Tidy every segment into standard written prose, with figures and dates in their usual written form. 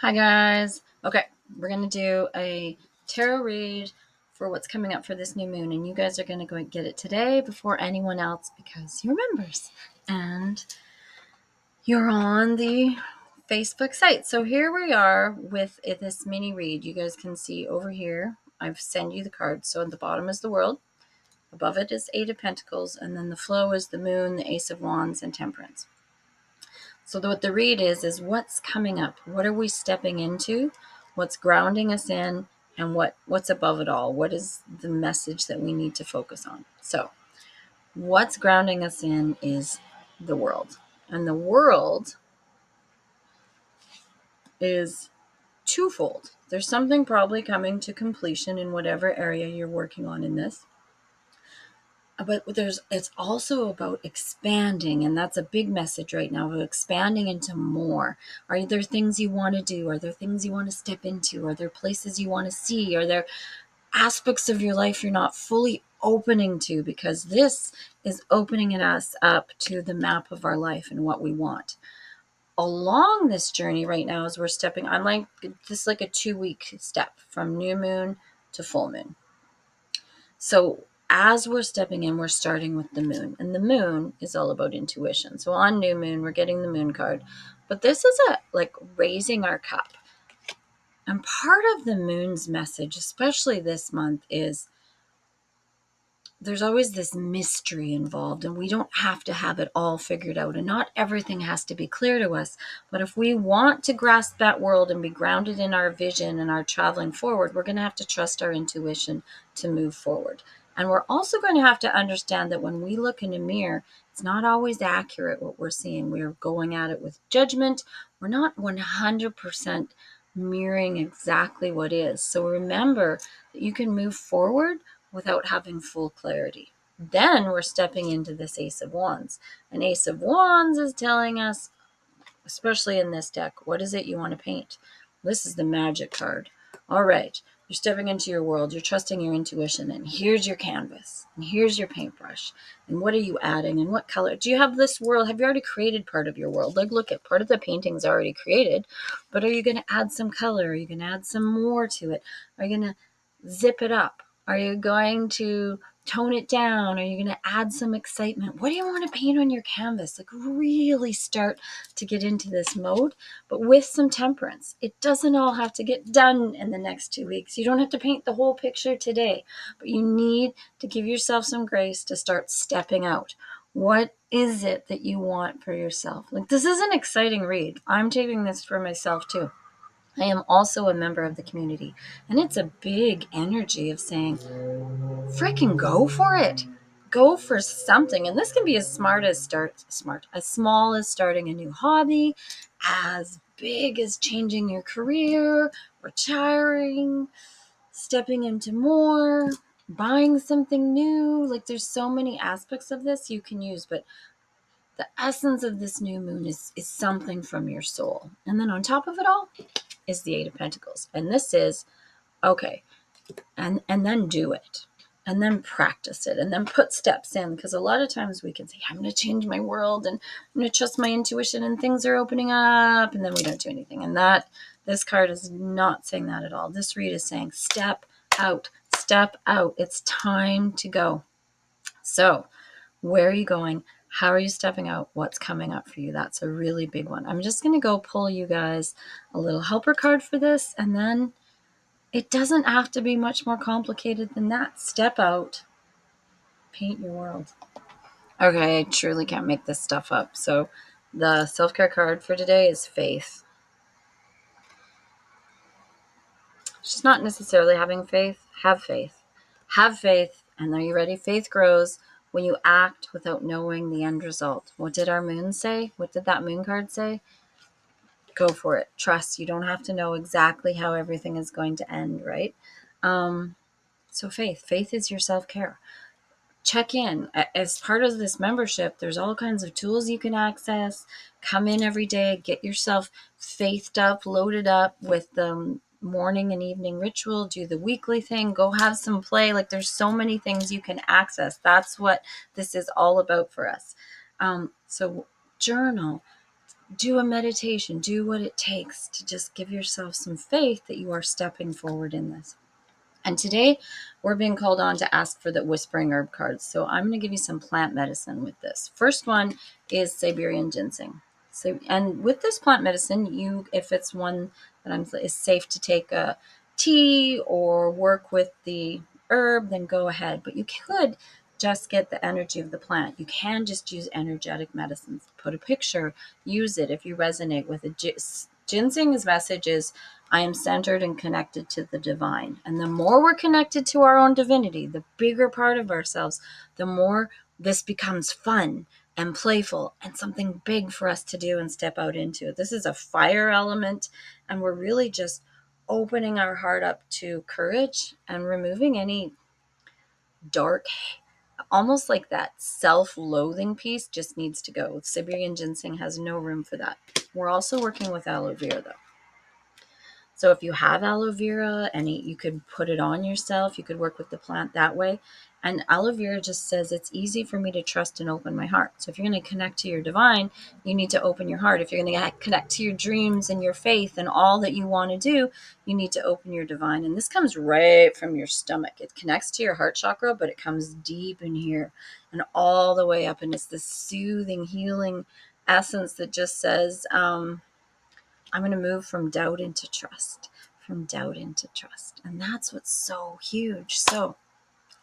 Hi guys. Okay, we're going to do a tarot read for what's coming up for this new moon, and you guys are going to go and get it today before anyone else because you're members and you're on the Facebook site. So here we are with this mini read. You guys can see over here, I've sent you the cards. So at the bottom is the world, above it is Eight of Pentacles, and then the flow is the moon, the Ace of Wands, and Temperance. So what the read is what's coming up? What are we stepping into? What's grounding us in? And what's above it all? What is the message that we need to focus on? So what's grounding us in is the world. And the world is twofold. There's something probably coming to completion in whatever area you're working on in this. But it's also about expanding, and that's a big message right now, of expanding into more. Are there things you want to do? Are there things you want to step into? Are there places you want to see? Are there aspects of your life you're not fully opening to? Because this is opening us up to the map of our life and what we want. Along this journey right now, as we're stepping on, like this is like a 2-week step from new moon to full moon. So as we're stepping in, we're starting with the moon, and the moon is all about intuition. So on new moon, we're getting the moon card, but this is like raising our cup. And part of the moon's message, especially this month, is there's always this mystery involved, and we don't have to have it all figured out, and not everything has to be clear to us. But if we want to grasp that world and be grounded in our vision and our traveling forward, we're going to have to trust our intuition to move forward. And we're also going to have to understand that when we look in a mirror, it's not always accurate what we're seeing. We're going at it with judgment. We're not 100% mirroring exactly what is. So remember that you can move forward without having full clarity. Then we're stepping into this Ace of Wands. An Ace of Wands is telling us, especially in this deck, what is it you want to paint? This is the magic card. All right, you're stepping into your world, you're trusting your intuition, and here's your canvas, and here's your paintbrush, and what are you adding, and what color? Do you have this world? Have you already created part of your world? Like, look at part of the painting's already created, but are you going to add some color? Are you going to add some more to it? Are you going to zip it up? Are you going to tone it down? Are you going to add some excitement? What do you want to paint on your canvas? Like, really start to get into this mode, but with some temperance. It doesn't all have to get done in the next 2 weeks. You don't have to paint the whole picture today, but you need to give yourself some grace to start stepping out. What is it that you want for yourself? Like, this is an exciting read. I'm taking this for myself too. I am also a member of the community, and it's a big energy of saying, freaking go for it. Go for something. And this can be as as small as starting a new hobby, as big as changing your career, retiring, stepping into more, buying something new. Like, there's so many aspects of this you can use, but the essence of this new moon is something from your soul. And then on top of it all is the Eight of Pentacles. And this is, okay, and then do it, and then practice it, and then put steps in, because a lot of times we can say, I'm going to change my world, and I'm going to trust my intuition, and things are opening up, and then we don't do anything. And that this card is not saying that at all. This read is saying step out. It's time to go. So where are you going? How are you stepping out? What's coming up for you? That's a really big one. I'm just going to go pull you guys a little helper card for this, and then it doesn't have to be much more complicated than that. Step out, paint your world. Okay, I truly can't make this stuff up. So the self-care card for today is faith. It's not necessarily having faith. Have faith. Have faith. And are you ready? Faith grows when you act without knowing the end result. What did our moon say? What did that moon card say? Go for it. Trust. You don't have to know exactly how everything is going to end, right? So faith is your self-care. Check in. As part of this membership, there's all kinds of tools you can access. Come in every day, get yourself faithed up, loaded up with the morning and evening ritual, do the weekly thing, go have some play. Like, there's so many things you can access. That's what this is all about for us. So journal, do a meditation, do what it takes to just give yourself some faith that you are stepping forward in this. And today we're being called on to ask for the whispering herb cards. So I'm going to give you some plant medicine with this. First one is Siberian ginseng. So, and with this plant medicine, if it's one that is safe to take a tea or work with the herb, then go ahead. But you could just get the energy of the plant. You can just use energetic medicines. Put a picture, use it if you resonate with it. Ginseng's message is, I am centered and connected to the divine. And the more we're connected to our own divinity, the bigger part of ourselves, the more this becomes fun and playful and something big for us to do and step out into. This is a fire element, and we're really just opening our heart up to courage and removing any dark, almost like that self-loathing piece just needs to go. Siberian ginseng has no room for that. We're also working with aloe vera though. So if you have aloe vera and you could put it on yourself, you could work with the plant that way. And aloe vera just says it's easy for me to trust and open my heart. So if you're going to connect to your divine, you need to open your heart. If you're going to connect to your dreams and your faith and all that you want to do, you need to open your divine. And this comes right from your stomach. It connects to your heart chakra, but it comes deep in here and all the way up. And it's this soothing, healing essence that just says, I'm going to move from doubt into trust, from doubt into trust. And that's what's so huge. So,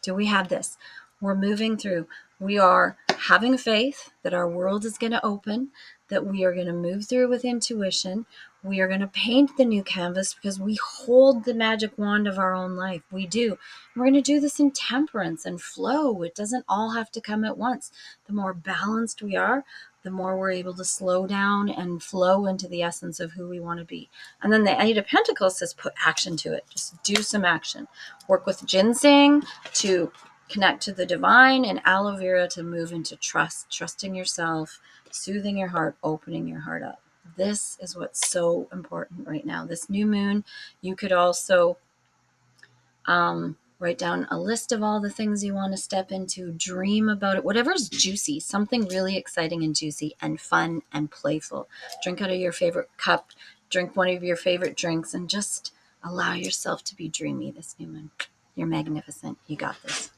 do we have this? We're moving through. We are having faith that our world is going to open, that we are going to move through with intuition. We are going to paint the new canvas because we hold the magic wand of our own life. We do. We're going to do this in temperance and flow. It doesn't all have to come at once. The more balanced we are, the more we're able to slow down and flow into the essence of who we want to be. And then the Eight of Pentacles says put action to it. Just do some action. Work with ginseng to connect to the divine, and aloe vera to move into trust, trusting yourself, soothing your heart, opening your heart up. This is what's so important right now. This new moon, you could also write down a list of all the things you want to step into, dream about it, whatever's juicy, something really exciting and juicy and fun and playful. Drink out of your favorite cup, drink one of your favorite drinks, and just allow yourself to be dreamy this new moon. You're magnificent. You got this.